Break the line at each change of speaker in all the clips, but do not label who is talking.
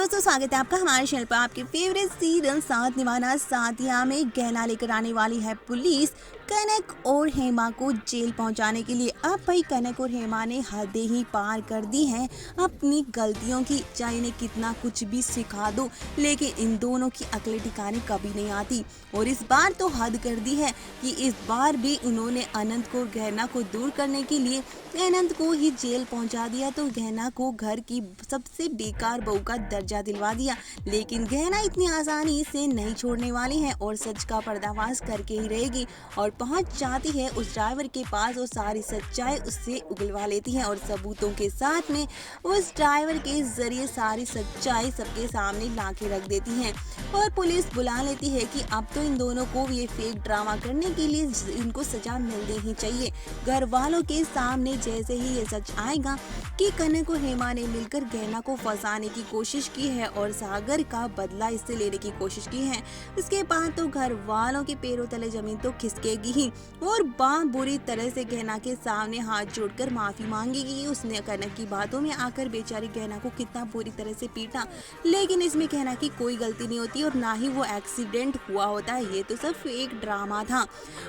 दोस्तों, स्वागत है आपका हमारे चैनल पर। आपके फेवरेट सीरियल साथ निभाना साथिया में गहना लेकर आने वाली है पुलिस कनक और हेमा को जेल पहुंचाने के लिए। अब भाई कनक और हेमा ने हदें ही पार कर दी हैं अपनी गलतियों की। चाहे इन्हें कितना कुछ भी सिखा दो, लेकिन इन दोनों की अकल ठिकाने कभी नहीं आती। और इस बार तो हद कर दी है कि इस बार भी उन्होंने अनंत को गहना को दूर करने के लिए अनंत को ही जेल पहुंचा दिया। तो गहना को घर की सबसे बेकार बहू का दर्जा दिलवा दिया। लेकिन गहना इतनी आसानी से नहीं छोड़ने वाली है और सच का पर्दाफाश करके ही रहेगी और पहुंच जाती है उस ड्राइवर के पास और सारी सच्चाई उससे उगलवा लेती है और सबूतों के साथ में उस ड्राइवर के जरिए सारी सच्चाई सबके सामने ला के रख देती है। और पुलिस बुला लेती है कि अब तो इन दोनों को ये फेक ड्रामा करने के लिए इनको सजा मिलनी ही चाहिए। घर वालों के सामने जैसे ही ये सच आएगा कि कनक और हेमा ने मिलकर गहना को फंसाने की कोशिश की है और सागर का बदला इससे लेने की कोशिश की है, इसके बाद तो घर वालों के पैरों तले जमीन तो खिसकेगी ही। और बुरी तरह से गहना के सामने हाथ जोड़कर माफी मांगेगी। उसने कनक की बातों में आकर बेचारी गहना को कितना बुरी तरह से पीटा, लेकिन इसमें गहना की कोई गलती नहीं होती और ना ही वो एक्सीडेंट हुआ होता है। ये तो सब फेक ड्रामा था।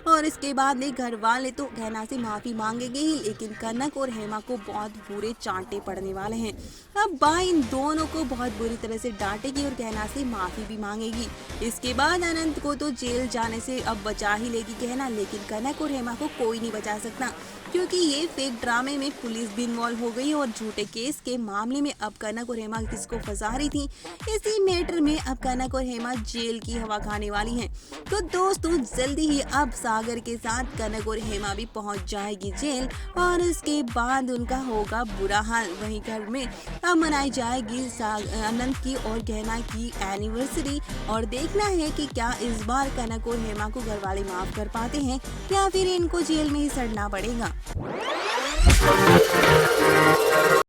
और इसके बाद में घर वाले तो गहना से माफी मांगेंगे ही, लेकिन कनक और हेमा को बहुत बुरे चांटे पड़ने वाले हैं। अब बा इन दोनों को बहुत बुरी तरह से डांटेगी और गहना से माफी भी मांगेगी। इसके बाद अनंत को तो जेल जाने से अब बचा ही लेगी गहना, लेकिन कनक और हेमा को कोई नहीं बचा सकता क्योंकि ये फेक ड्रामे में पुलिस भी इन्वॉल्व हो गई और झूठे केस के मामले में अब कनक और हेमा किसको फंसा रही थी, इसी मैटर में अब कनक और हेमा जेल की हवा खाने वाली हैं। तो दोस्तों, जल्दी ही अब सागर के साथ कनक और हेमा भी पहुंच जाएगी जेल और उसके बाद उनका होगा बुरा हाल। वहीं घर में अब मनाई जाएगी अनंत की और गहना की एनिवर्सरी और देखना है कि क्या इस बार कनक और हेमा को घर वाले माफ कर पाते हैं या फिर इनको जेल में ही सड़ना पड़ेगा।